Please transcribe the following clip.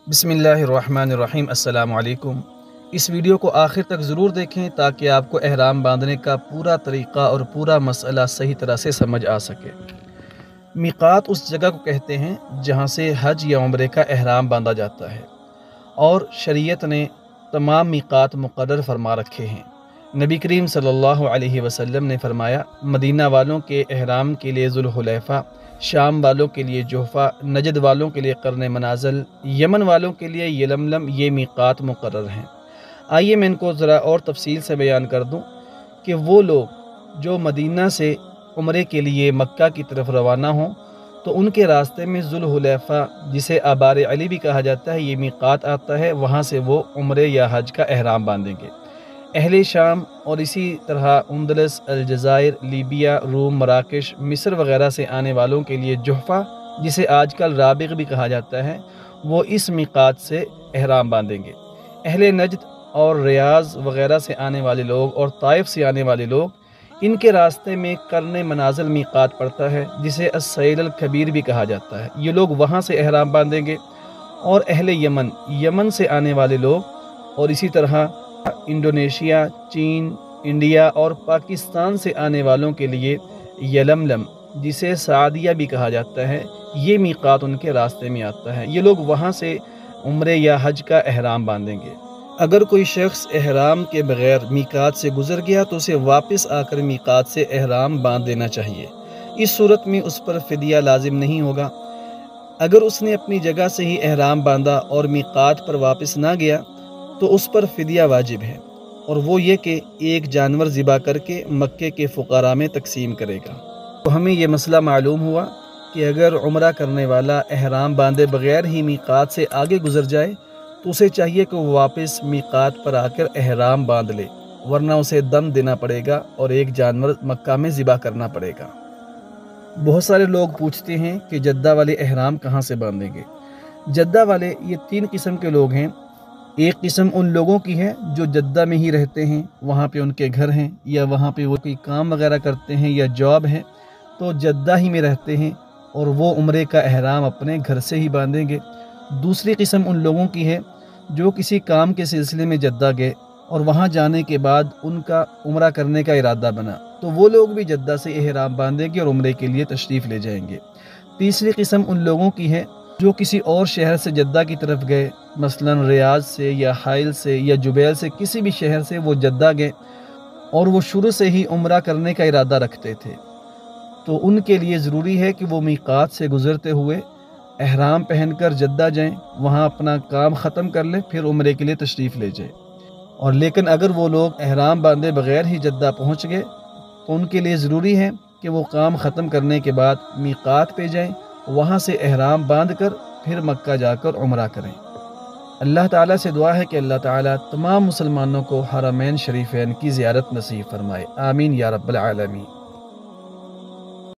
بسم اللہ الرحمن الرحیم۔ السلام علیکم۔ اس ویڈیو کو آخر تک ضرور دیکھیں تاکہ آپ کو احرام باندھنے کا پورا طریقہ اور پورا مسئلہ صحیح طرح سے سمجھ آ سکے۔ میقات اس جگہ کو کہتے ہیں جہاں سے حج یا عمرے کا احرام باندھا جاتا ہے، اور شریعت نے تمام میقات مقرر فرما رکھے ہیں۔ نبی کریم صلی اللہ علیہ وسلم نے فرمایا، مدینہ والوں کے احرام کے لیے ذوالحلیفہ، شام والوں کے لیے جحفہ، نجد والوں کے لیے قرن منازل، یمن والوں کے لیے یلملم، یہ میقات مقرر ہیں۔ آئیے میں ان کو ذرا اور تفصیل سے بیان کر دوں کہ وہ لوگ جو مدینہ سے عمرے کے لیے مکہ کی طرف روانہ ہوں تو ان کے راستے میں ذوالحلیفہ، جسے آبار علی بھی کہا جاتا ہے، یہ میقات آتا ہے، وہاں سے وہ عمرے یا حج کا احرام باندھیں گے۔ اہل شام اور اسی طرح اندلس، الجزائر، لیبیا، روم، مراکش، مصر وغیرہ سے آنے والوں کے لیے جحفہ، جسے آج کل رابغ بھی کہا جاتا ہے، وہ اس میقات سے احرام باندھیں گے۔ اہل نجد اور ریاض وغیرہ سے آنے والے لوگ اور طائف سے آنے والے لوگ، ان کے راستے میں قرن منازل میقات پڑتا ہے، جسے السیل الکبیر بھی کہا جاتا ہے، یہ لوگ وہاں سے احرام باندھیں گے۔ اور اہل یمن، یمن سے آنے والے لوگ، اور اسی طرح انڈونیشیا، چین، انڈیا اور پاکستان سے آنے والوں کے لیے یلملم، جسے سعدیہ بھی کہا جاتا ہے، یہ میقات ان کے راستے میں آتا ہے، یہ لوگ وہاں سے عمرے یا حج کا احرام باندھیں گے۔ اگر کوئی شخص احرام کے بغیر میقات سے گزر گیا تو اسے واپس آ کر میقات سے احرام باندھ دینا چاہیے۔ اس صورت میں اس پر فدیہ لازم نہیں ہوگا۔ اگر اس نے اپنی جگہ سے ہی احرام باندھا اور میقات پر واپس نہ گیا تو اس پر فدیہ واجب ہے، اور وہ یہ کہ ایک جانور ذبح کر کے مکے کے فقراء میں تقسیم کرے گا۔ تو ہمیں یہ مسئلہ معلوم ہوا کہ اگر عمرہ کرنے والا احرام باندھے بغیر ہی میقات سے آگے گزر جائے تو اسے چاہیے کہ وہ واپس میقات پر آ کر احرام باندھ لے، ورنہ اسے دم دینا پڑے گا اور ایک جانور مکہ میں ذبح کرنا پڑے گا۔ بہت سارے لوگ پوچھتے ہیں کہ جدہ والے احرام کہاں سے باندھیں گے؟ جدہ والے یہ تین قسم کے لوگ ہیں۔ ایک قسم ان لوگوں کی ہے جو جدہ میں ہی رہتے ہیں، وہاں پہ ان کے گھر ہیں، یا وہاں پہ وہ کوئی کام وغیرہ کرتے ہیں یا جاب ہے، تو جدہ ہی میں رہتے ہیں اور وہ عمرے کا احرام اپنے گھر سے ہی باندھیں گے۔ دوسری قسم ان لوگوں کی ہے جو کسی کام کے سلسلے میں جدہ گئے اور وہاں جانے کے بعد ان کا عمرہ کرنے کا ارادہ بنا، تو وہ لوگ بھی جدہ سے احرام باندھیں گے اور عمرے کے لیے تشریف لے جائیں گے۔ تیسری قسم ان لوگوں کی ہے جو کسی اور شہر سے جدہ کی طرف گئے، مثلا ریاض سے یا حائل سے یا جبیل سے، کسی بھی شہر سے وہ جدہ گئے اور وہ شروع سے ہی عمرہ کرنے کا ارادہ رکھتے تھے، تو ان کے لیے ضروری ہے کہ وہ میقات سے گزرتے ہوئے احرام پہن کر جدہ جائیں، وہاں اپنا کام ختم کر لیں، پھر عمرے کے لیے تشریف لے جائیں۔ اور لیکن اگر وہ لوگ احرام باندھے بغیر ہی جدہ پہنچ گئے تو ان کے لیے ضروری ہے کہ وہ کام ختم کرنے کے بعد میقات پہ جائیں، وہاں سے احرام باندھ کر پھر مکہ جا کر عمرہ کریں۔ اللہ تعالیٰ سے دعا ہے کہ اللہ تعالیٰ تمام مسلمانوں کو حرمین شریفین کی زیارت نصیب فرمائے، آمین یا رب العالمین۔